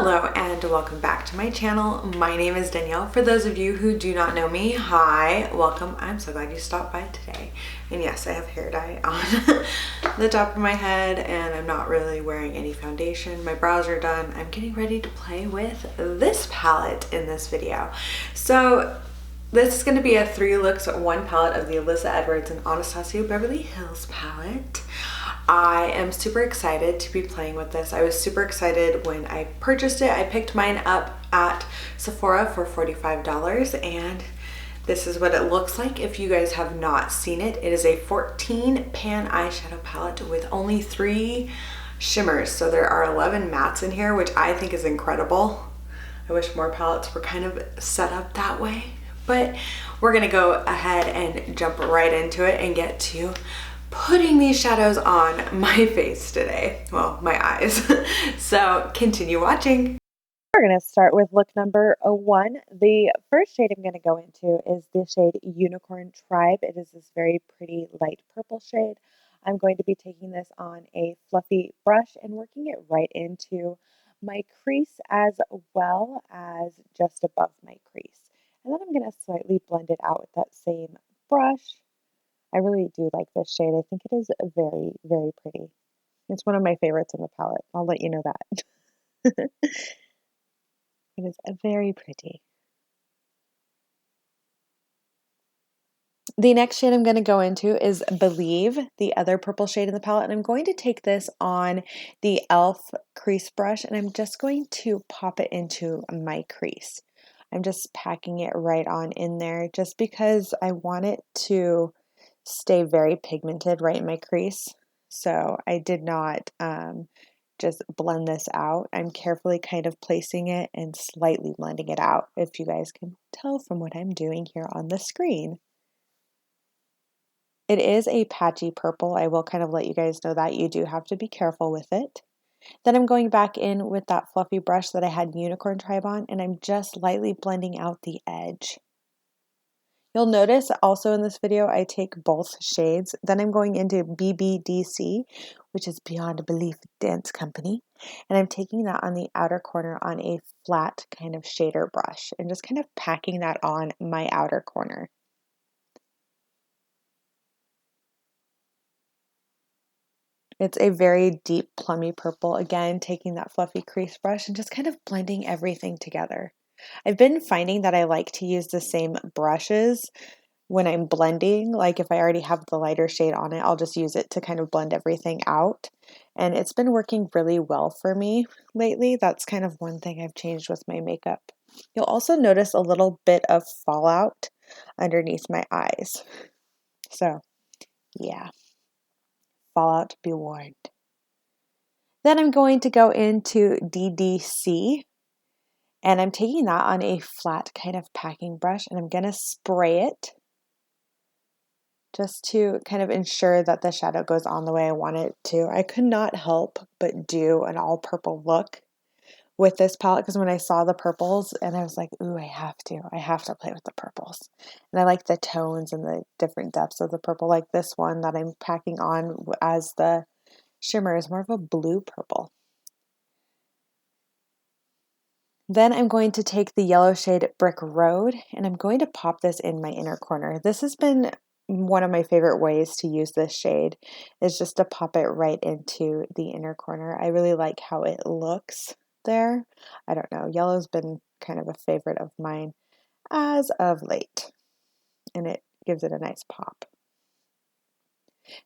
Hello and welcome back to my channel. My name is Danielle. For those of you who do not know me, hi, welcome. I'm so glad you stopped by today. And yes, I have hair dye on the top of my head and I'm not really wearing any foundation. My brows are done. I'm getting ready to play with this palette in this video. So this is going to be a 3 looks 1 palette of the Alyssa Edwards and Anastasia Beverly Hills palette. I am super excited to be playing with this. I was super excited when I purchased it. I picked mine up at Sephora for $45 and this is what it looks like if you guys have not seen it. It is a 14 pan eyeshadow palette with only 3 shimmers. So there are 11 mattes in here, which I think is incredible. I wish more palettes were kind of set up that way, but we're gonna go ahead and jump right into it and get to putting these shadows on my face today. Well, my eyes. So continue watching. We're going to start with look number 1. The first shade I'm going to go into is the shade Unicorn Tribe. It is this very pretty light purple shade. I'm going to be taking this on a fluffy brush and working it right into my crease as well as just above my crease. And then I'm going to slightly blend it out with that same brush. I really do like this shade. I think it is very, very pretty. It's one of my favorites in the palette. I'll let you know that. It is very pretty. The next shade I'm going to go into is Believe, the other purple shade in the palette. And I'm going to take this on the e.l.f. crease brush and I'm just going to pop it into my crease. I'm just packing it right on in there just because I want it to stay very pigmented right in my crease. So I did not just blend this out. I'm carefully kind of placing it and slightly blending it out, if you guys can tell from what I'm doing here on the screen. It is a patchy purple. I will kind of let you guys know that you do have to be careful with it. Then I'm going back in with that fluffy brush that I had Unicorn Tribe on and I'm just lightly blending out the edge. You'll notice also in this video, I take both shades. Then I'm going into BBDC, which is Beyond Belief Dance Company. And I'm taking that on the outer corner on a flat kind of shader brush and just kind of packing that on my outer corner. It's a very deep plummy purple. Again, taking that fluffy crease brush and just kind of blending everything together. I've been finding that I like to use the same brushes when I'm blending. Like if I already have the lighter shade on it, I'll just use it to kind of blend everything out. And it's been working really well for me lately. That's kind of one thing I've changed with my makeup. You'll also notice a little bit of fallout underneath my eyes. So yeah, fallout, be warned. Then I'm going to go into DDC. And I'm taking that on a flat kind of packing brush and I'm going to spray it just to kind of ensure that the shadow goes on the way I want it to. I could not help but do an all purple look with this palette because when I saw the purples and I was like, ooh, I have to play with the purples. And I like the tones and the different depths of the purple. Like this one that I'm packing on as the shimmer is more of a blue purple. Then I'm going to take the yellow shade Brickroad and I'm going to pop this in my inner corner. This has been one of my favorite ways to use this shade is just to pop it right into the inner corner. I really like how it looks there. I don't know, yellow's been kind of a favorite of mine as of late and it gives it a nice pop.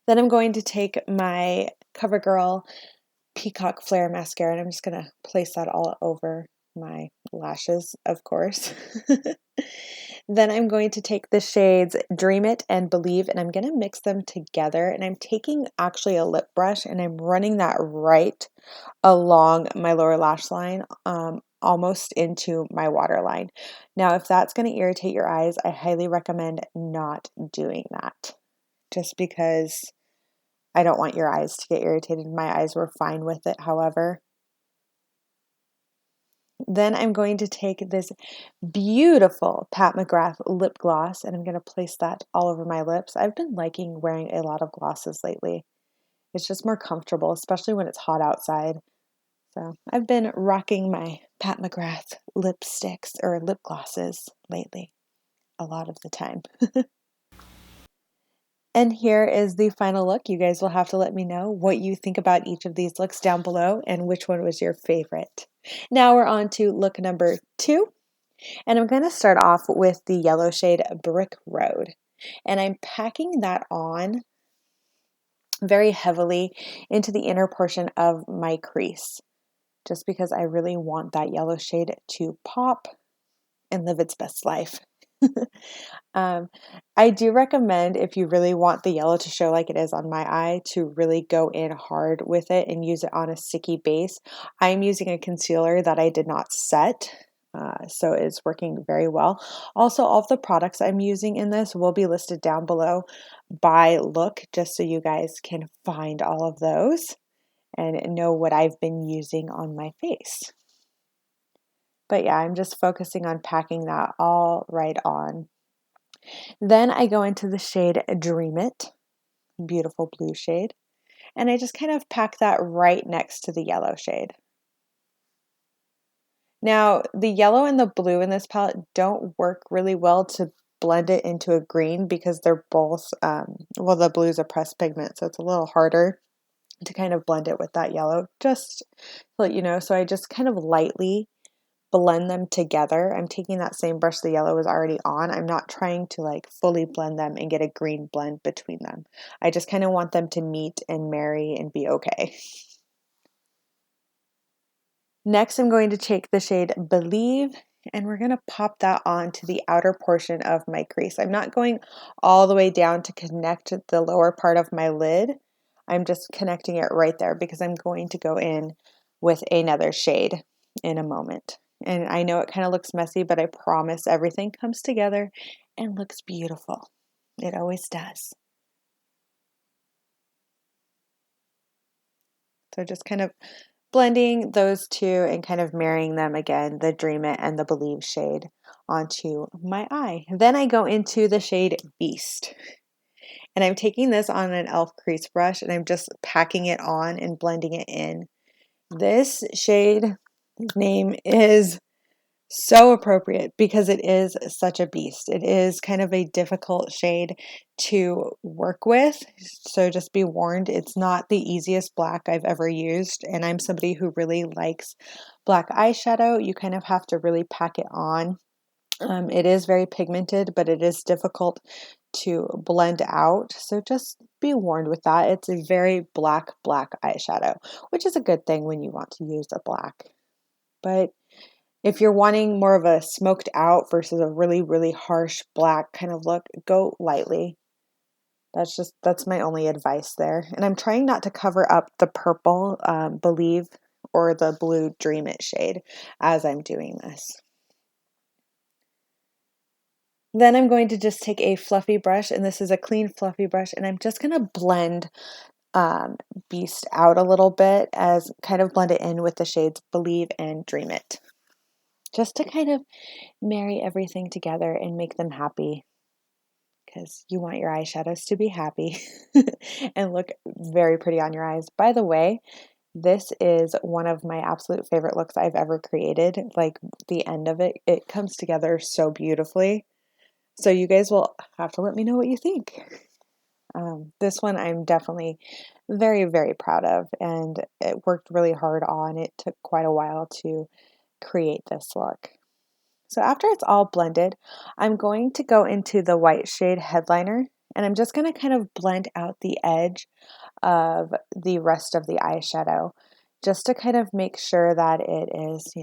Then I'm going to take my CoverGirl Peacock Flare mascara and I'm just going to place that all over my lashes, of course. Then I'm going to take the shades Dream It and Believe and I'm going to mix them together and I'm taking actually a lip brush and I'm running that right along my lower lash line, almost into my waterline. Now, if that's going to irritate your eyes, I highly recommend not doing that just because I don't want your eyes to get irritated. My eyes were fine with it, however. Then I'm going to take this beautiful Pat McGrath lip gloss and I'm going to place that all over my lips. I've been liking wearing a lot of glosses lately. It's just more comfortable, especially when it's hot outside. So I've been rocking my Pat McGrath lipsticks or lip glosses lately, a lot of the time. And here is the final look. You guys will have to let me know what you think about each of these looks down below and which one was your favorite. Now we're on to look number 2. And I'm going to start off with the yellow shade Brickroad. And I'm packing that on very heavily into the inner portion of my crease, just because I really want that yellow shade to pop and live its best life. I do recommend, if you really want the yellow to show like it is on my eye, to really go in hard with it and use it on a sticky base. I'm using a concealer that I did not set, so it's working very well. Also, all of the products I'm using in this will be listed down below by look, just so you guys can find all of those and know what I've been using on my face. But yeah, I'm just focusing on packing that all right on. Then I go into the shade Dream It, beautiful blue shade, and I just kind of pack that right next to the yellow shade. Now, the yellow and the blue in this palette don't work really well to blend it into a green because they're both, well, the blue is a pressed pigment, so it's a little harder to kind of blend it with that yellow, just to let you know. So I just kind of lightly blend them together. I'm taking that same brush the yellow was already on. I'm not trying to like fully blend them and get a green blend between them. I just kind of want them to meet and marry and be okay. Next, I'm going to take the shade Believe, and we're going to pop that on to the outer portion of my crease. I'm not going all the way down to connect the lower part of my lid. I'm just connecting it right there because I'm going to go in with another shade in a moment. And I know it kind of looks messy, but I promise everything comes together and looks beautiful. It always does. So just kind of blending those two and kind of marrying them again, the Dream It and the Believe shade, onto my eye. Then I go into the shade Beast. And I'm taking this on an e.l.f. crease brush and I'm just packing it on and blending it in. This shade name is so appropriate because it is such a beast. It is kind of a difficult shade to work with, so just be warned, it's not the easiest black I've ever used, and I'm somebody who really likes black eyeshadow. You kind of have to really pack it on. It is very pigmented, but it is difficult to blend out, so just be warned with that. It's a very black eyeshadow, which is a good thing when you want to use a black. But if you're wanting more of a smoked out versus a really, really harsh black kind of look, go lightly. That's my only advice there. And I'm trying not to cover up the purple Believe or the blue Dream It shade as I'm doing this. Then I'm going to just take a fluffy brush, and this is a clean fluffy brush, and I'm just going to blend Beast out a little bit, as kind of blend it in with the shades Believe and Dream It, just to kind of marry everything together and make them happy, because you want your eyeshadows to be happy and look very pretty on your eyes. By the way, this is one of my absolute favorite looks I've ever created. Like, the end of it, it comes together so beautifully. So you guys will have to let me know what you think. This one I'm definitely very, very proud of, and it worked really hard on. It took quite a while to create this look. So after it's all blended, I'm going to go into the white shade Headliner, and I'm just going to kind of blend out the edge of the rest of the eyeshadow, just to kind of make sure that it is,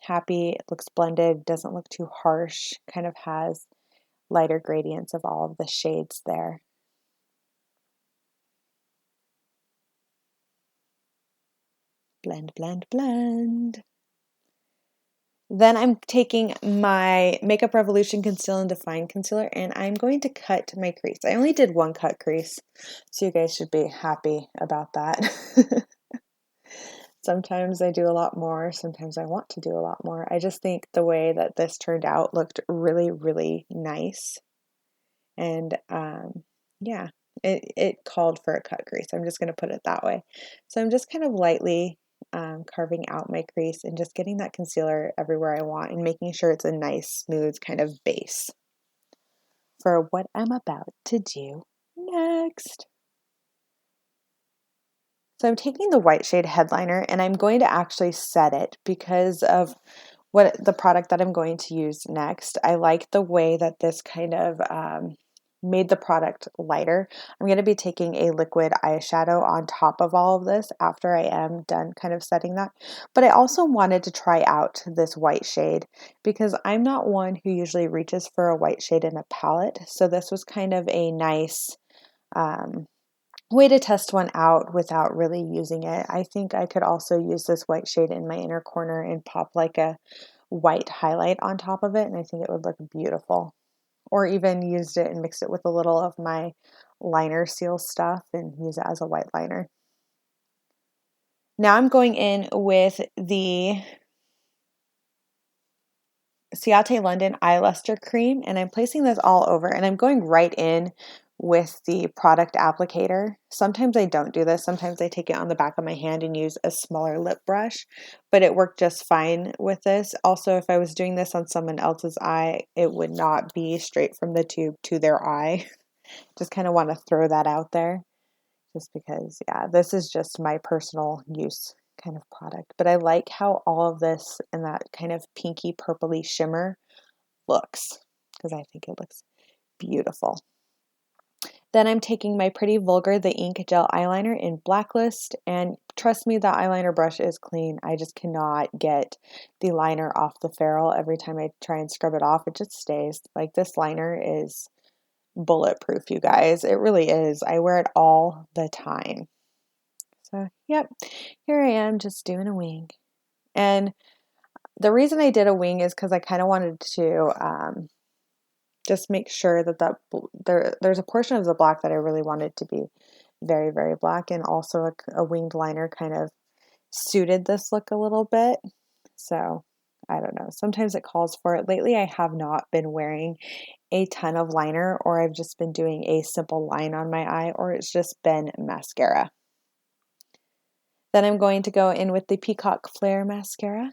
happy, it looks blended, doesn't look too harsh, kind of has lighter gradients of all of the shades there. Blend, blend, blend. Then I'm taking my Makeup Revolution Conceal and Define Concealer, and I'm going to cut my crease. I only did one cut crease, so you guys should be happy about that. Sometimes I do a lot more, sometimes I want to do a lot more. I just think the way that this turned out looked really, really nice. And yeah, it called for a cut crease. I'm just going to put it that way. So I'm just kind of lightly carving out my crease and just getting that concealer everywhere I want and making sure it's a nice, smooth kind of base for what I'm about to do next. So I'm taking the white shade headliner and I'm going to actually set it because of what the product that I'm going to use next. I like the way that this kind of made the product lighter. I'm going to be taking a liquid eyeshadow on top of all of this after I am done kind of setting that. But I also wanted to try out this white shade because I'm not one who usually reaches for a white shade in a palette. So this was kind of a nice way to test one out without really using it. I think I could also use this white shade in my inner corner and pop like a white highlight on top of it, and I think it would look beautiful. Or even used it and mixed it with a little of my liner seal stuff and use it as a white liner. Now I'm going in with the Ciate London Eye Lustre Cream, and I'm placing this all over, and I'm going right in with the product applicator. Sometimes I don't do this. Sometimes I take it on the back of my hand and use a smaller lip brush, but it worked just fine with this. Also, if I was doing this on someone else's eye, it would not be straight from the tube to their eye. Just kind of want to throw that out there just because, yeah, this is just my personal use kind of product. But I like how all of this and that kind of pinky purpley shimmer looks because I think it looks beautiful. Then I'm taking my Pretty Vulgar The Ink Gel Eyeliner in Blacklist, and trust me, the eyeliner brush is clean. I just cannot get the liner off the ferrule. Every time I try and scrub it off, it just stays. Like, this liner is bulletproof, you guys. It really is. I wear it all the time. So, yep, here I am just doing a wing. And the reason I did a wing is because I kind of wanted to just make sure that there's a portion of the black that I really wanted to be very, very black, and also a winged liner kind of suited this look a little bit. So I don't know. Sometimes it calls for it. Lately, I have not been wearing a ton of liner, or I've just been doing a simple line on my eye, or it's just been mascara. Then I'm going to go in with the Peacock Flare mascara.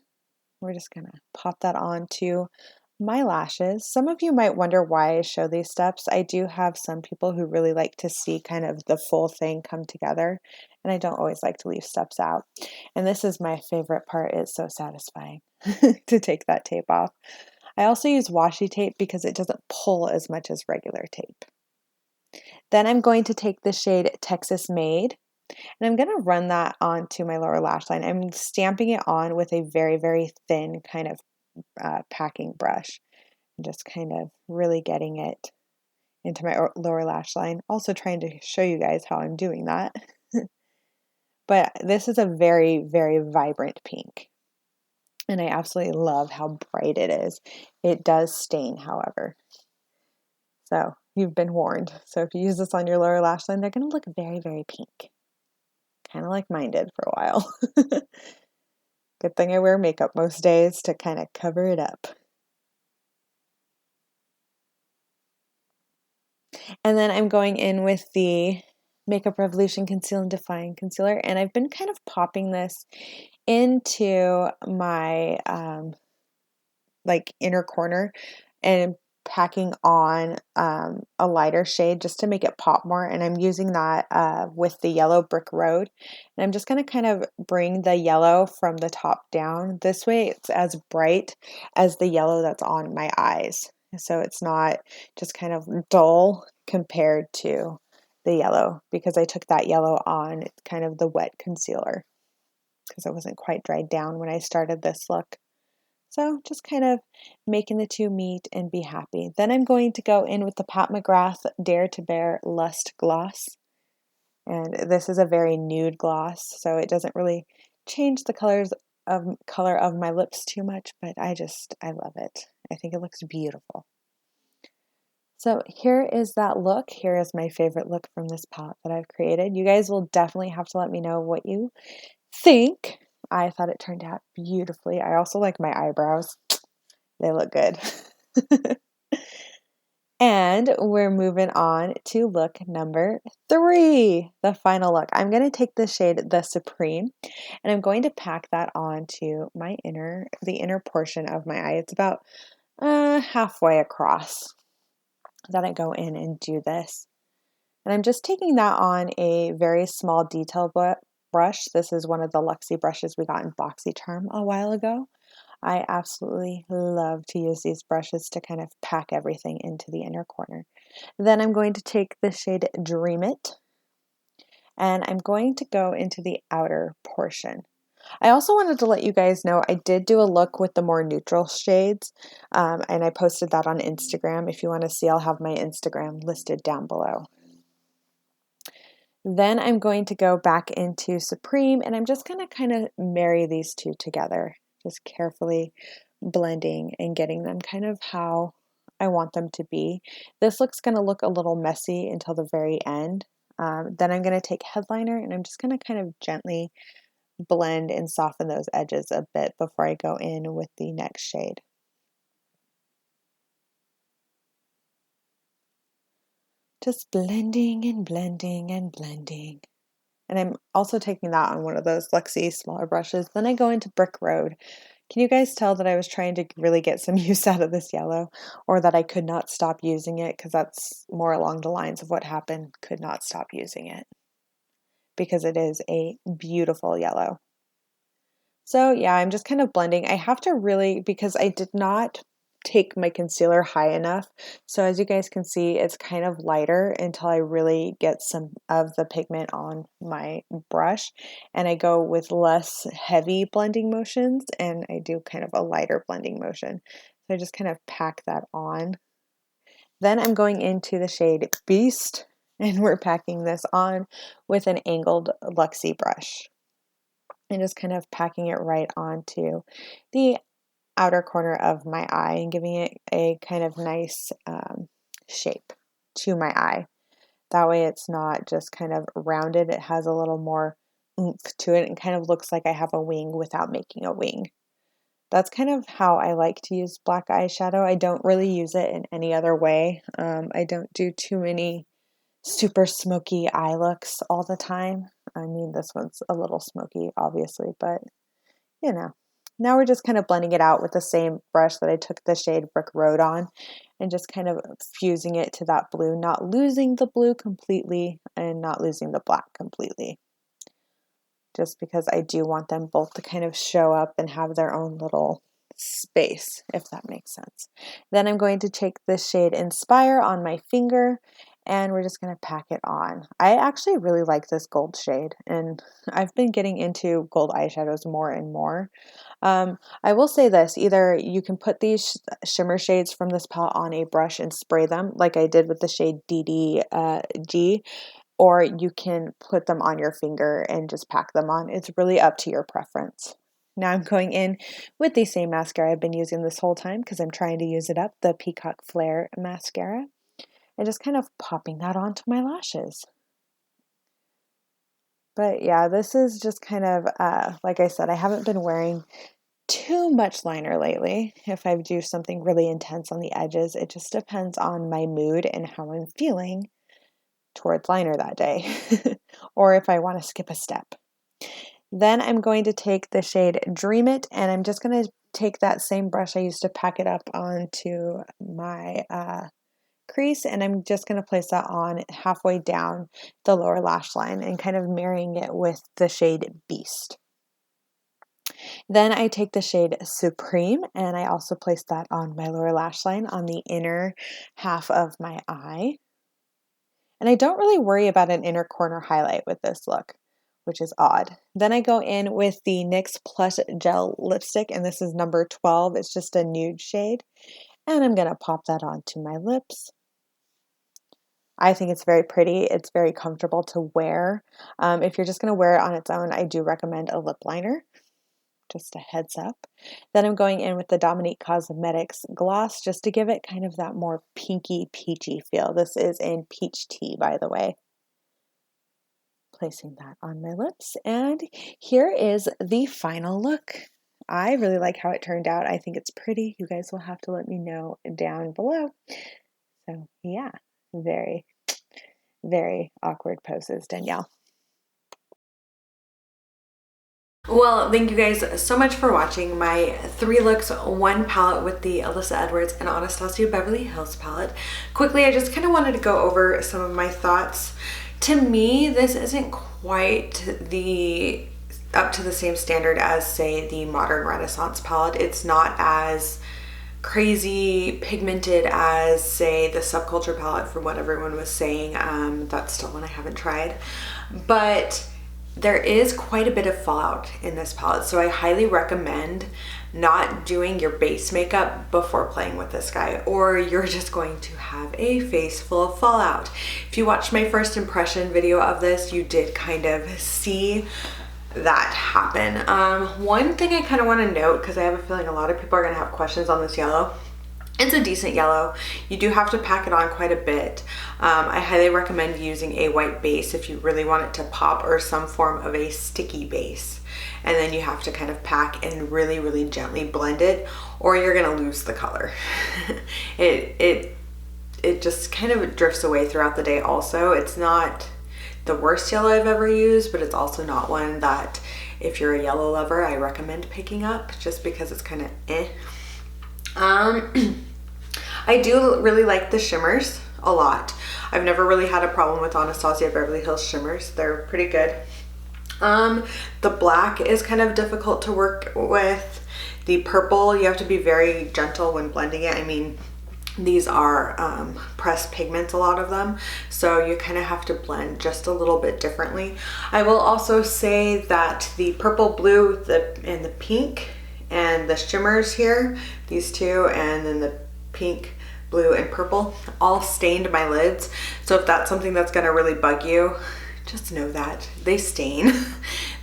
We're just going to pop that onto my lashes. Some of you might wonder why I show these steps. I do have some people who really like to see kind of the full thing come together, and I don't always like to leave steps out. And this is my favorite part. It's so satisfying to take that tape off. I also use washi tape because it doesn't pull as much as regular tape. Then I'm going to take the shade Texas Made, and I'm going to run that onto my lower lash line. I'm stamping it on with a very, very thin kind of packing brush. I'm just kind of really getting it into my lower lash line. Also trying to show you guys how I'm doing that. But this is a very, very vibrant pink. And I absolutely love how bright it is. It does stain, however. So you've been warned. So if you use this on your lower lash line, they're going to look very, very pink. Kind of like mine did for a while. Good thing I wear makeup most days to kind of cover it up. And then I'm going in with the Makeup Revolution Conceal and Define Concealer, and I've been kind of popping this into my like inner corner and packing on a lighter shade just to make it pop more, and I'm using that with the yellow Brickroad, and I'm just going to kind of bring the yellow from the top down. This way it's as bright as the yellow that's on my eyes, so it's not just kind of dull compared to the yellow, because I took that yellow on kind of the wet concealer because it wasn't quite dried down when I started this look. So just kind of making the two meet and be happy. Then I'm going to go in with the Pat McGrath Dare to Bare Lust Gloss. And this is a very nude gloss, so it doesn't really change the color of my lips too much, but I love it. I think it looks beautiful. So here is that look. Here is my favorite look from this palette that I've created. You guys will definitely have to let me know what you think. I thought it turned out beautifully. I also like my eyebrows. They look good. And we're moving on to look number 3, the final look. I'm going to take the shade The Supreme, and I'm going to pack that onto the inner portion of my eye. It's about halfway across that I go in and do this. And I'm just taking that on a very small detail brush. This is one of the Luxie brushes we got in BoxyCharm a while ago. I absolutely love to use these brushes to kind of pack everything into the inner corner. Then I'm going to take the shade Dream It, and I'm going to go into the outer portion. I also wanted to let you guys know I did do a look with the more neutral shades, and I posted that on Instagram. If you want to see, I'll have my Instagram listed down below. Then I'm going to go back into Supreme, and I'm just going to kind of marry these two together, just carefully blending and getting them kind of how I want them to be. This looks going to look a little messy until the very end. Then I'm going to take headliner, and I'm just going to kind of gently blend and soften those edges a bit before I go in with the next shade. Just blending and blending and blending. And I'm also taking that on one of those Luxie smaller brushes. Then I go into Brickroad. Can you guys tell that I was trying to really get some use out of this yellow, or that I could not stop using it? Because that's more along the lines of what happened. Could not stop using it because it is a beautiful yellow. So yeah, I'm just kind of blending. I have to really, because I did not take my concealer high enough. So as you guys can see, it's kind of lighter until I really get some of the pigment on my brush. And I go with less heavy blending motions, and I do kind of a lighter blending motion. So I just kind of pack that on. Then I'm going into the shade Beast, and we're packing this on with an angled Luxie brush. And just kind of packing it right onto the outer corner of my eye and giving it a kind of nice shape to my eye. That way it's not just kind of rounded, it has a little more oomph to it and kind of looks like I have a wing without making a wing. That's kind of how I like to use black eyeshadow. I don't really use it in any other way. I don't do too many super smoky eye looks all the time. I mean, this one's a little smoky, obviously, but you know. Now we're just kind of blending it out with the same brush that I took the shade Brickroad on, and just kind of fusing it to that blue, not losing the blue completely and not losing the black completely. Just because I do want them both to kind of show up and have their own little space, if that makes sense. Then I'm going to take this shade Inspire on my finger, and we're just going to pack it on. I actually really like this gold shade, and I've been getting into gold eyeshadows more and more. I will say this, either you can put these shimmer shades from this palette on a brush and spray them like I did with the shade DDG, or you can put them on your finger and just pack them on. It's really up to your preference. Now I'm going in with the same mascara I've been using this whole time because I'm trying to use it up, the Peacock Flare mascara, and just kind of popping that onto my lashes. But yeah, this is just kind of, like I said, I haven't been wearing too much liner lately. If I do something really intense on the edges, it just depends on my mood and how I'm feeling towards liner that day, or if I want to skip a step. Then I'm going to take the shade Dream It, and I'm just going to take that same brush I used to pack it up onto my crease, and I'm just going to place that on halfway down the lower lash line and kind of marrying it with the shade Beast. Then I take the shade Supreme, and I also place that on my lower lash line on the inner half of my eye. And I don't really worry about an inner corner highlight with this look, which is odd. Then I go in with the NYX Plush Gel Lipstick, and this is number 12. It's just a nude shade. And I'm going to pop that onto my lips. I think it's very pretty. It's very comfortable to wear. If you're just going to wear it on its own, I do recommend a lip liner. Just a heads up. Then I'm going in with the Dominique Cosmetics gloss just to give it kind of that more pinky peachy feel. This is in Peach Tea, by the way. Placing that on my lips, and here is the final look. I really like how it turned out. I think it's pretty. You guys will have to let me know down below. So yeah, very, very awkward poses, Danielle. Well, thank you guys so much for watching my 3 looks, 1 palette with the Alyssa Edwards and Anastasia Beverly Hills palette. Quickly, I just kind of wanted to go over some of my thoughts. To me, this isn't quite up to the same standard as, say, the Modern Renaissance palette. It's not as crazy pigmented as, say, the Subculture palette, for what everyone was saying. That's still one I haven't tried, but there is quite a bit of fallout in this palette, so I highly recommend not doing your base makeup before playing with this guy, or you're just going to have a face full of fallout. If you watched my first impression video of this, you did kind of see that happen. One thing I kind of want to note, because I have a feeling a lot of people are going to have questions on this yellow. It's a decent yellow. You do have to pack it on quite a bit. I highly recommend using a white base if you really want it to pop, or some form of a sticky base. And then you have to kind of pack and really, really gently blend it, or you're gonna lose the color. It just kind of drifts away throughout the day also. It's not the worst yellow I've ever used, but it's also not one that, if you're a yellow lover, I recommend picking up, just because it's kind of eh. I do really like the shimmers a lot. I've never really had a problem with Anastasia Beverly Hills shimmers. They're pretty good. The black is kind of difficult to work with. The purple, you have to be very gentle when blending it. I mean, these are pressed pigments, a lot of them, so you kind of have to blend just a little bit differently. I will also say that the purple, blue, and the pink, and the shimmers here, these two, and then the pink, blue, and purple, all stained my lids. So if that's something that's gonna really bug you, just know that they stain.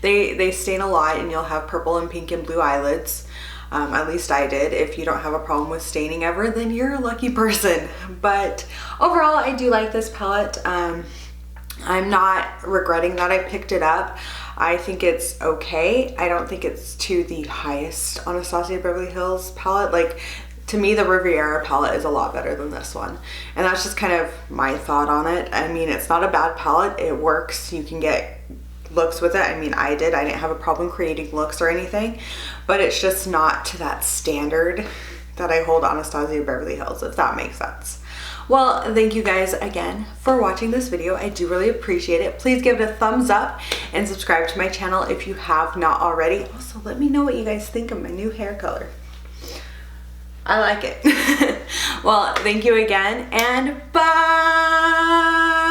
they stain a lot, and you'll have purple and pink and blue eyelids. At least I did. If you don't have a problem with staining ever, then you're a lucky person. But overall, I do like this palette. I'm not regretting that I picked it up. I think it's okay. I don't think it's to the highest Anastasia Beverly Hills palette. Like, to me, the Riviera palette is a lot better than this one. And that's just kind of my thought on it. I mean, it's not a bad palette. It works. You can get looks with it. I mean, I didn't have a problem creating looks or anything, but it's just not to that standard that I hold Anastasia Beverly Hills, if that makes sense. Well, thank you guys again for watching this video. I do really appreciate it. Please give it a thumbs up and subscribe to my channel if you have not already. Also, let me know what you guys think of my new hair color. I like it. Well, thank you again, and bye!